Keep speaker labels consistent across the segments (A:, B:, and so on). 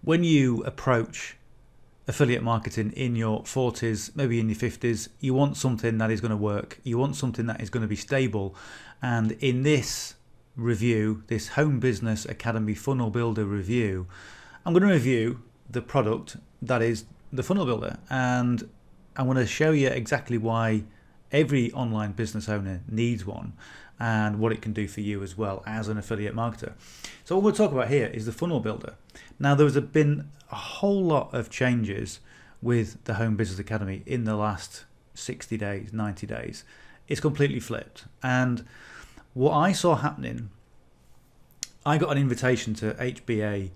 A: When you approach affiliate marketing in your 40s, maybe in your 50s, you want something that is going to work. You want something that is going to be stable. And in this review, this Home Business Academy Funnel Builder review, I'm going to review the product that is the Funnel Builder. And I'm going to show you exactly why every online business owner needs one and what it can do for you as well as an affiliate marketer. So what we'll talk about here is the Funnel Builder. Now there's been a whole lot of changes with the Home Business Academy in the last 60 days, 90 days. It's completely flipped. And what I saw happening, I got an invitation to HBA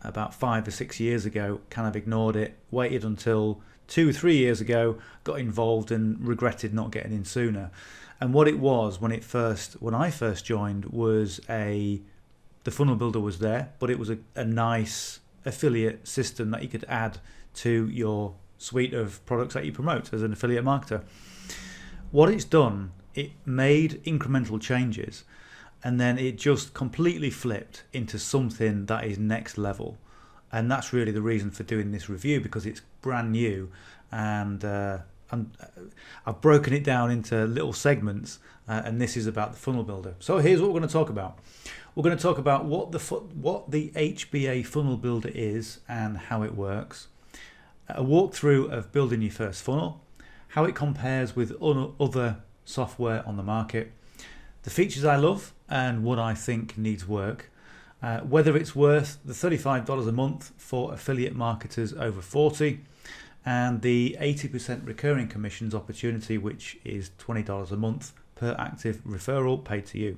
A: about 5 or 6 years ago, kind of ignored it, waited until 2 or 3 years ago, got involved and regretted not getting in sooner. And what it was when I first joined was the Funnel Builder was there, but it was a nice affiliate system that you could add to your suite of products that you promote as an affiliate marketer. What it's done, it made incremental changes, and then it just completely flipped into something that is next level. And that's really the reason for doing this review, because it's brand new, and I've broken it down into little segments, and this is about the Funnel Builder. So here's what we're going to talk about. We're going to talk about what the HBA Funnel Builder is and how it works, a walkthrough of building your first funnel, how it compares with other software on the market, the features I love and what I think needs work, whether it's worth the $35 a month for affiliate marketers over 40, and the 80% recurring commissions opportunity, which is $20 a month per active referral paid to you.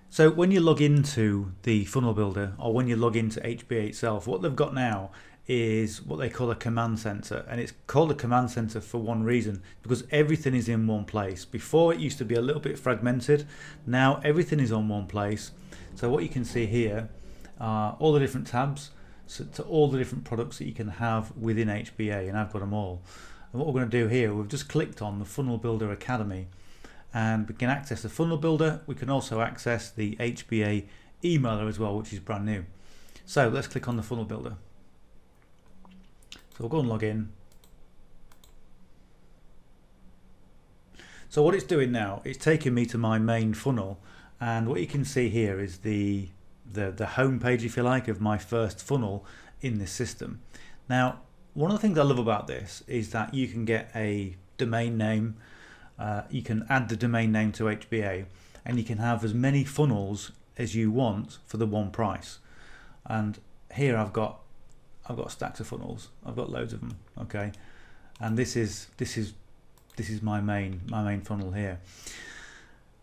A: So when you log into the Funnel Builder, or when you log into HBA itself, what they've got now is what they call a command center. And it's called a command center for one reason, because everything is in one place. Before it used to be a little bit fragmented. Now everything is on one place. So what you can see here are all the different tabs, to all the different products that you can have within HBA, and I've got them all. And what we're going to do here, we've just clicked on the Funnel Builder Academy, and we can access the Funnel Builder. We can also access the HBA emailer as well, which is brand new. So let's click on the Funnel Builder. So we'll go and log in. So what it's doing now, it's taking me to my main funnel, and what you can see here is the home page, if you like, of my first funnel in this system. Now, one of the things I love about this is that you can get a domain name, you can add the domain name to HBA, and you can have as many funnels as you want for the one price. And here I've got stacks of funnels. I've got loads of them. Okay, and this is my main funnel here.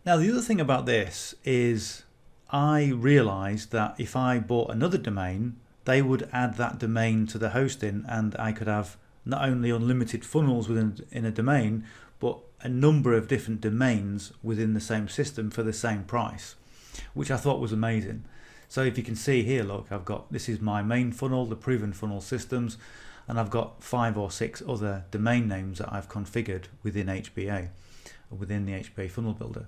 A: Now the other thing about this is I realized that if I bought another domain, they would add that domain to the hosting, and I could have not only unlimited funnels in a domain, but a number of different domains within the same system for the same price, which I thought was amazing. So if you can see here, look, this is my main funnel, the proven funnel systems, and I've got 5 or 6 other domain names that I've configured within HBA, or within the HBA Funnel Builder.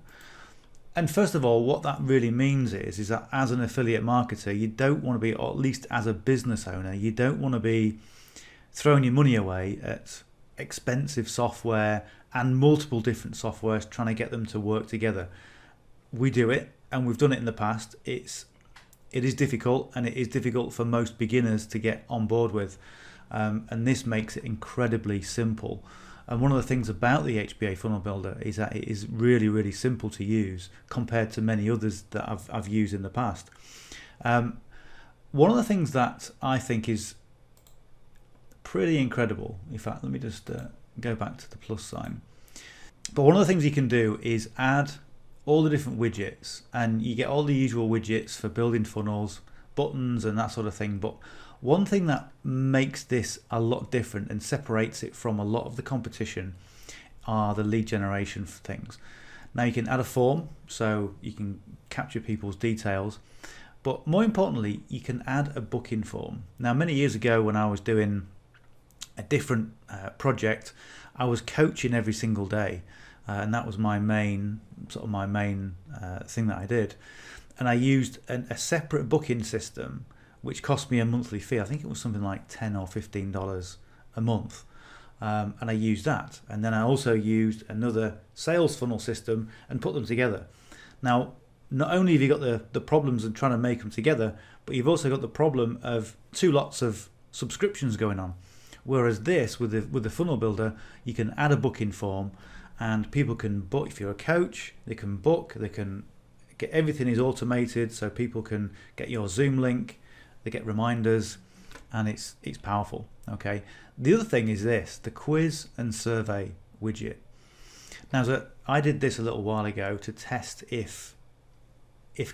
A: And first of all, what that really means is that as an affiliate marketer, you don't want to be, or at least as a business owner, you don't want to be throwing your money away at expensive software and multiple different softwares trying to get them to work together. We do it, and we've done it in the past. It is difficult, and it is difficult for most beginners to get on board with, and this makes it incredibly simple. And one of the things about the HBA Funnel Builder is that it is really, really simple to use compared to many others that I've used in the past. One of the things that I think is pretty incredible, in fact, let me just go back to the plus sign. But one of the things you can do is add all the different widgets, and you get all the usual widgets for building funnels, buttons and that sort of thing. But one thing that makes this a lot different and separates it from a lot of the competition are the lead generation things. Now you can add a form, so you can capture people's details, but more importantly, you can add a booking form. Now many years ago, when I was doing a different project, I was coaching every single day, and that was my main thing that I did. And I used a separate booking system which cost me a monthly fee. I think it was something like $10 or $15 a month. And I used that. And then I also used another sales funnel system and put them together. Now, not only have you got the problems of trying to make them together, but you've also got the problem of two lots of subscriptions going on. Whereas this, with the funnel builder, you can add a booking form and people can book. If you're a coach, they can book, they can get, everything is automated, so people can get your Zoom link, they get reminders, and it's powerful. Okay. The other thing is this, the quiz and survey widget. Now, so I did this a little while ago to test if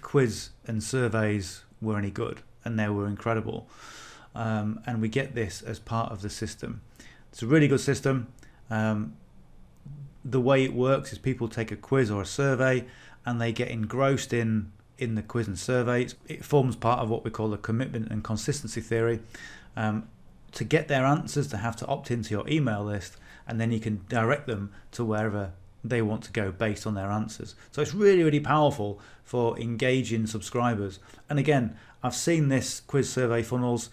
A: quiz and surveys were any good, and they were incredible. And we get this as part of the system. It's a really good system. The way it works is people take a quiz or a survey and they get engrossed in the quiz and survey. It forms part of what we call the commitment and consistency theory. To get their answers, they have to opt into your email list, and then you can direct them to wherever they want to go based on their answers. So it's really, really powerful for engaging subscribers. And again, I've seen this quiz survey funnels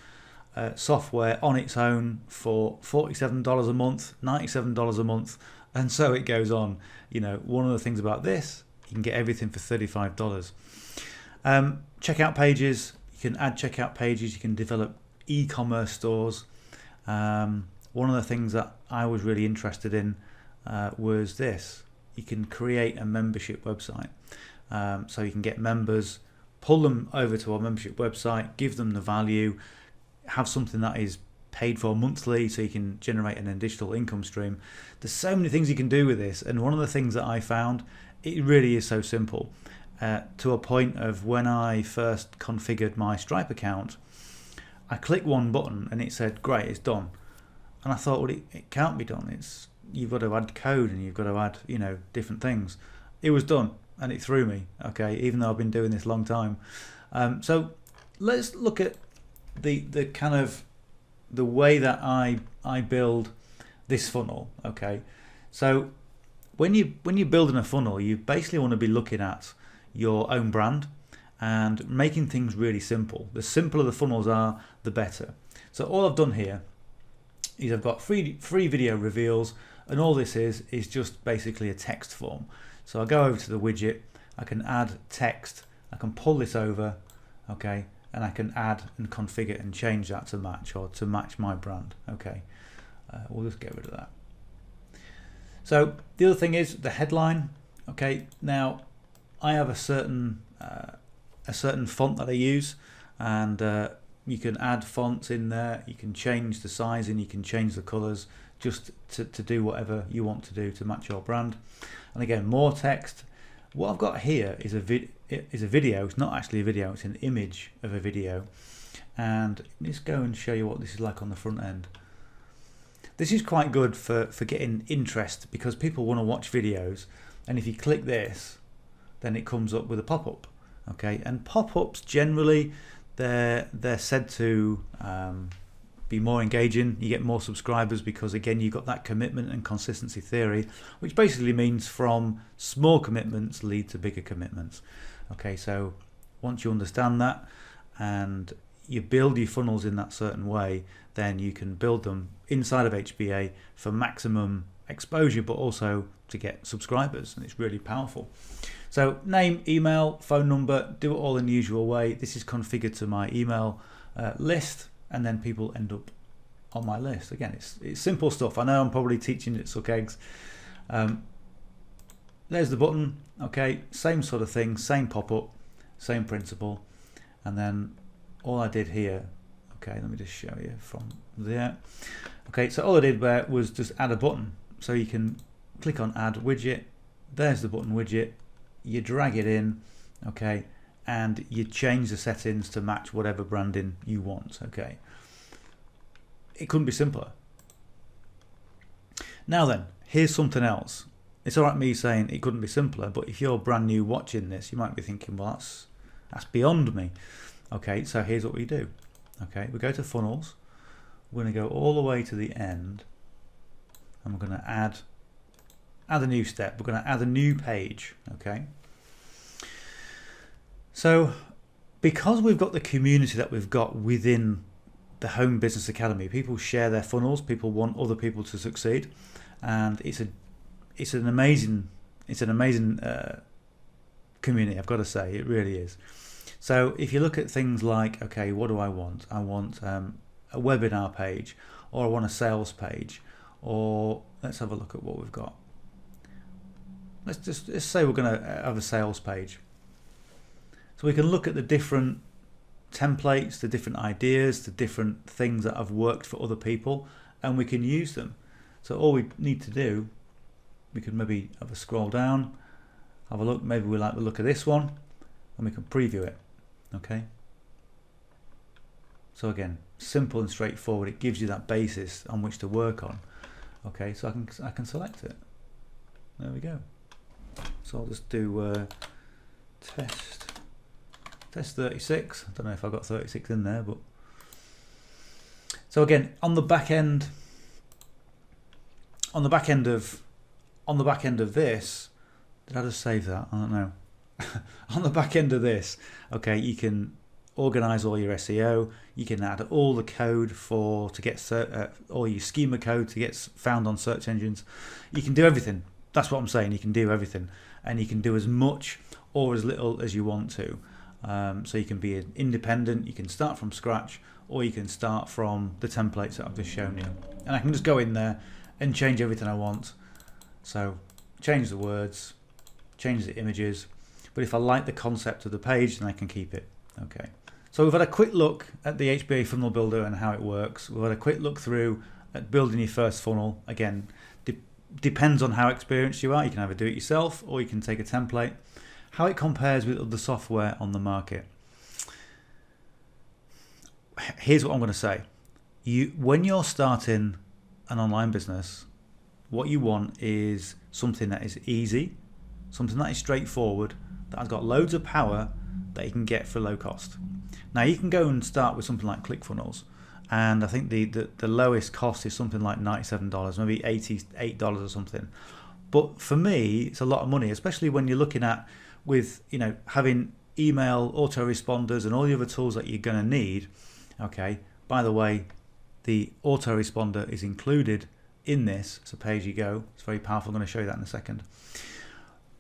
A: software on its own for $47 a month, $97 a month, and so it goes on. You know, one of the things about this, you can get everything for $35. Checkout pages, you can add checkout pages, you can develop e-commerce stores. One of the things that I was really interested in was this. You can create a membership website. So you can get members, pull them over to our membership website, give them the value, have something that is paid for monthly so you can generate an additional income stream. There's so many things you can do with this, and one of the things that I found, it really is so simple, to a point of when I first configured my Stripe account, I clicked one button and it said, great, it's done. And I thought, well, it can't be done. You've got to add code and you've got to add, different things. It was done, and it threw me, okay, even though I've been doing this a long time. So let's look at the kind of the way that I build this funnel. Okay, so when you're building a funnel, you basically want to be looking at your own brand and making things really simple. The simpler the funnels are, the better. So all I've done here is I've got free video reveals, and all this is just basically a text form. So I go over to the widget, I can add text, I can pull this over, okay, and I can add and configure and change that to match my brand. Okay, we'll just get rid of that. So the other thing is the headline. Okay, now I have a certain font that I use, and you can add fonts in there, you can change the size and you can change the colors just to do whatever you want to do to match your brand. And again, more text. What I've got here is a video. It's not actually a video, it's an image of a video. And let's go and show you what this is like on the front end. This is quite good for getting interest, because people want to watch videos, and if you click this, then it comes up with a pop-up. Okay, and pop-ups generally they're said to be more engaging. You get more subscribers because, again, you've got that commitment and consistency theory, which basically means from small commitments lead to bigger commitments. Okay, so once you understand that and you build your funnels in that certain way, then you can build them inside of HBA for maximum exposure, but also to get subscribers, and it's really powerful. So name, email, phone number, do it all in the usual way. This is configured to my email list, and then people end up on my list. Again, it's simple stuff. I know I'm probably teaching it suck eggs. There's the button. Okay, same sort of thing, same pop-up, same principle. And then all I did here, okay, let me just show you from there. Okay, so all I did there was just add a button. So you can click on add widget. There's the button widget. You drag it in, okay, and you change the settings to match whatever branding you want. Okay, it couldn't be simpler. Now then, here's something else. It's all right me saying it couldn't be simpler, but if you're brand new watching this, you might be thinking, well, that's beyond me. Okay, so here's what we do. Okay, we go to funnels. We're going to go all the way to the end, and we're going to add a new step. We're going to add a new page. Okay, so because we've got the community that we've got within the Home Business Academy, people share their funnels, people want other people to succeed, and it's an amazing community, I've got to say, it really is. So if you look at things like, okay, what do I want? I want a webinar page, or I want a sales page, or let's have a look at what we've got. Let's say we're going to have a sales page. So we can look at the different templates, the different ideas, the different things that have worked for other people, and we can use them. So all we need to do, we can maybe have a scroll down, have a look, maybe we like the look of this one, and we can preview it. Okay. So again, simple and straightforward. It gives you that basis on which to work on. Okay, so I can select it. There we go. So I'll just do test 36. I don't know if I got 36 in there, but so again, on the back end of this, did I just save that? I don't know. On the back end of this, okay, you can organize all your SEO. You can add all the code to get all your schema code to get found on search engines. You can do everything. That's what I'm saying. You can do everything, and you can do as much or as little as you want to. So you can be independent. You can start from scratch, or you can start from the templates that I've just shown you. And I can just go in there and change everything I want. So change the words, change the images. But if I like the concept of the page, then I can keep it. Okay. So we've had a quick look at the HBA Funnel Builder and how it works. We've had a quick look through at building your first funnel. Again, depends on how experienced you are. You can either do it yourself or you can take a template. How it compares with other software on the market. Here's what I'm going to say. When you're starting an online business, what you want is something that is easy, something that is straightforward, that has got loads of power that you can get for low cost. Now you can go and start with something like Clickfunnels, and I think the lowest cost is something like $97, maybe $88 or something. But for me, it's a lot of money, especially when you're looking at with having email autoresponders and all the other tools that you're going to need. Okay, by the way, the autoresponder is included in this. It's a pay-as-you-go. It's very powerful. I'm going to show you that in a second.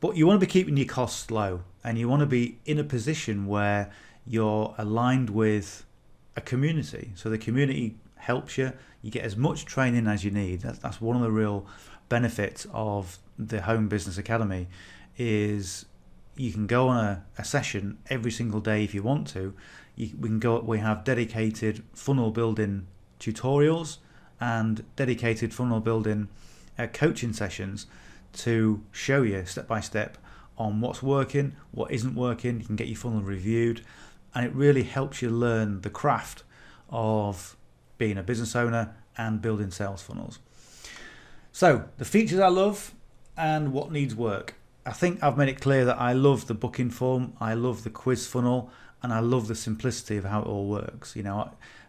A: But you want to be keeping your costs low, and you want to be in a position where you're aligned with a community. So the community helps you. You get as much training as you need. That's one of the real benefits of the Home Business Academy, is you can go on a session every single day if you want to. We have dedicated funnel building tutorials and dedicated funnel building coaching sessions to show you step by step on what's working, what isn't working. You can get your funnel reviewed, and it really helps you learn the craft of being a business owner and building sales funnels. So the features I love and what needs work. I think I've made it clear that I love the booking form, I love the quiz funnel, and I love the simplicity of how it all works.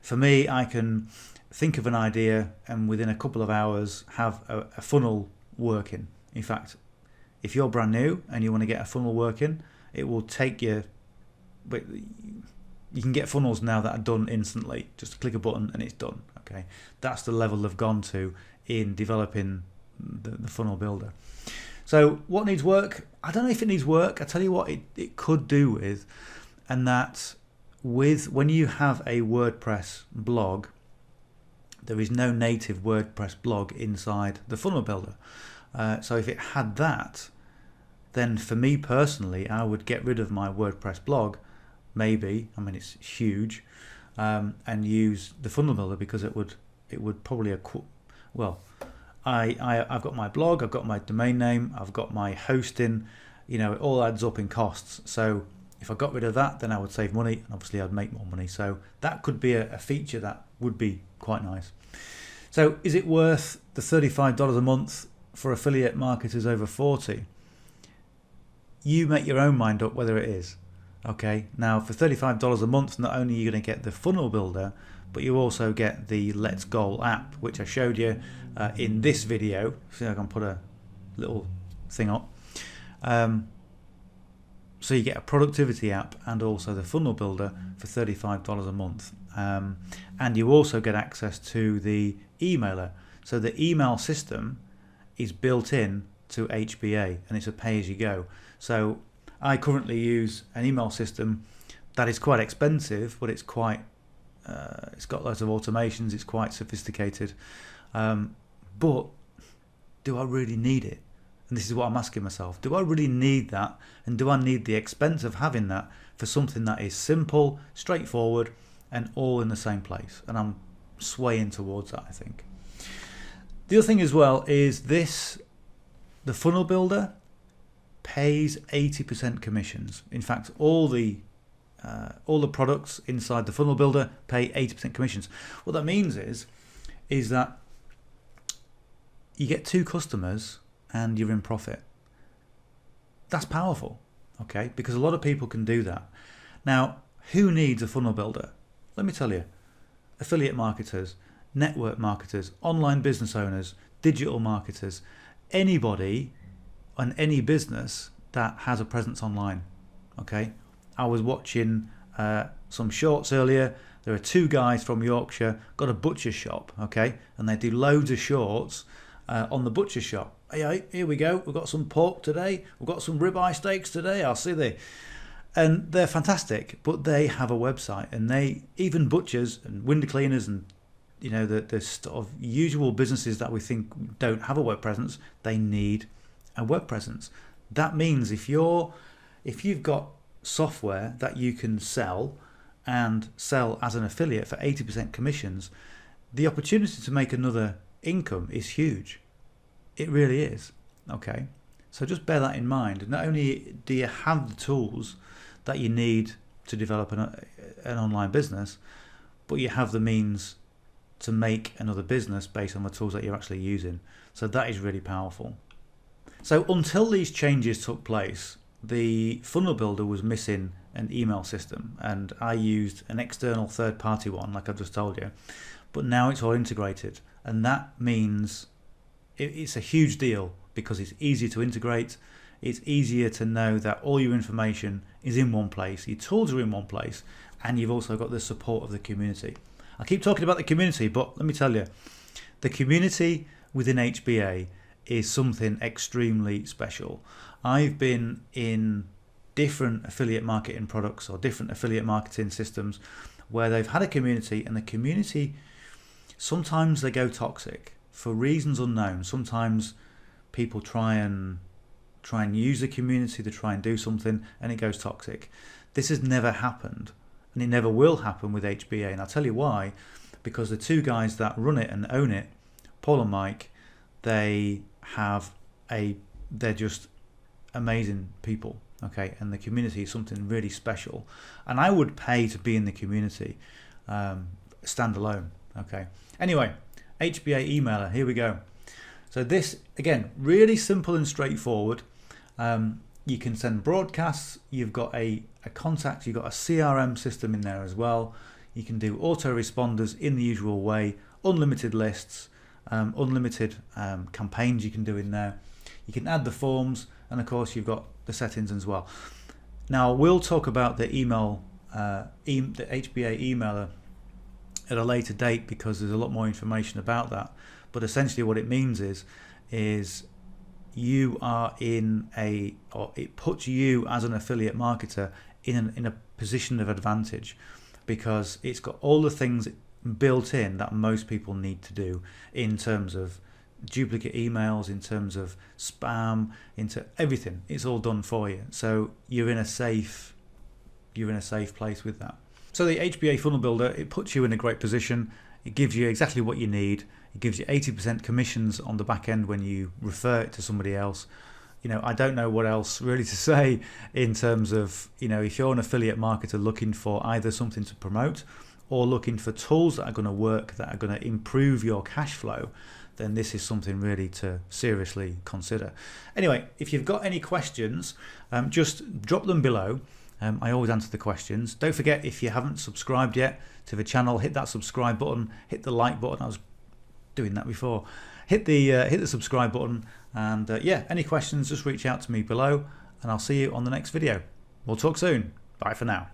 A: For me, I can think of an idea and within a couple of hours have a funnel working. In fact, if you're brand new and you want to get a funnel working, it will take you, but you can get funnels now that are done instantly. Just click a button and it's done. Okay, that's the level they've gone to in developing the funnel builder. So what needs work? I don't know if it needs work. I tell you what it could do with, and that when you have a WordPress blog, there is no native WordPress blog inside the funnel builder. So if it had that, then for me personally, I would get rid of my WordPress blog, maybe, I mean it's huge, and use the funnel builder, because it would probably I've got my blog, I've got my domain name, I've got my hosting, it all adds up in costs. So if I got rid of that, then I would save money, and obviously I'd make more money. So that could be a feature that would be quite nice. So is it worth the $35 a month for affiliate marketers over 40? You make your own mind up whether it is. Okay, now for $35 a month, not only are you going to get the funnel builder, but you also get the Let's Goal app, which I showed you in this video. See if I can put a little thing up. So you get a productivity app and also the funnel builder for $35 a month. And you also get access to the emailer. So the email system is built in to HBA and it's a pay-as-you-go. So I currently use an email system that is quite expensive, but it's quite it's got lots of automations, it's quite sophisticated. But do I really need it? And this is what I'm asking myself. Do I really need that? And do I need the expense of having that for something that is simple, straightforward, and all in the same place? And I'm swaying towards that, I think. The other thing as well is the funnel builder pays 80% commissions. In fact, all the products inside the funnel builder pay 80% commissions. What that means is that you get 2 customers and you're in profit. That's powerful, okay? Because a lot of people can do that. Now, who needs a funnel builder? Let me tell you, affiliate marketers, network marketers, online business owners, digital marketers, anybody and any business that has a presence online, okay? I was watching some shorts earlier. There are 2 guys from Yorkshire, got a butcher shop, okay? And they do loads of shorts on the butcher shop. Hey, here we go. We've got some pork today. We've got some ribeye steaks today. I'll see they. And they're fantastic, but they have a website, and they, even butchers and window cleaners and the sort of usual businesses that we think don't have a web presence, they need a web presence. That means if you've got software that you can sell and sell as an affiliate for 80% commissions, the opportunity to make another income is huge. It really is. Okay, so just bear that in mind. Not only do you have the tools that you need to develop an online business, but you have the means to make another business based on the tools that you're actually using. So that is really powerful. So until these changes took place, the funnel builder was missing an email system, and I used an external third-party one, like I've just told you. But now it's all integrated, and that means it's a huge deal because it's easier to integrate. It's easier to know that all your information is in one place, your tools are in one place, and you've also got the support of the community. I keep talking about the community, but let me tell you, the community within HBA is something extremely special. I've been in different affiliate marketing products or different affiliate marketing systems where they've had a community, and the community, sometimes they go toxic for reasons unknown. Sometimes people try and use the community to try and do something, and it goes toxic. This has never happened, and it never will happen with HBA, and I'll tell you why. Because the 2 guys that run it and own it, Paul and Mike, they're just amazing people, okay? And the community is something really special, and I would pay to be in the community standalone, okay? Anyway, HBA emailer, here we go. So this, again, really simple and straightforward. You can send broadcasts. You've got a contact. You've got a CRM system in there as well. You can do autoresponders in the usual way, unlimited lists, unlimited campaigns you can do in there. You can add the forms, and of course you've got the settings as well. Now we'll talk about the email, the HBA emailer at a later date because there's a lot more information about that. But essentially what it means is you are it puts you as an affiliate marketer in a position of advantage, because it's got all the things built in that most people need to do in terms of duplicate emails, in terms of spam, into everything. It's all done for you. So you're in a safe place with that. So the HBA Funnel Builder, it puts you in a great position. It gives you exactly what you need. It gives you 80% commissions on the back end when you refer it to somebody else. I don't know what else really to say in terms of, if you're an affiliate marketer looking for either something to promote or looking for tools that are going to work, that are going to improve your cash flow, then this is something really to seriously consider. Anyway, if you've got any questions, just drop them below. I always answer the questions. Don't forget, if you haven't subscribed yet to the channel, hit that subscribe button, hit the like button. I was doing that before. Hit the subscribe button, and any questions, just reach out to me below, and I'll see you on the next video. We'll talk soon. Bye for now.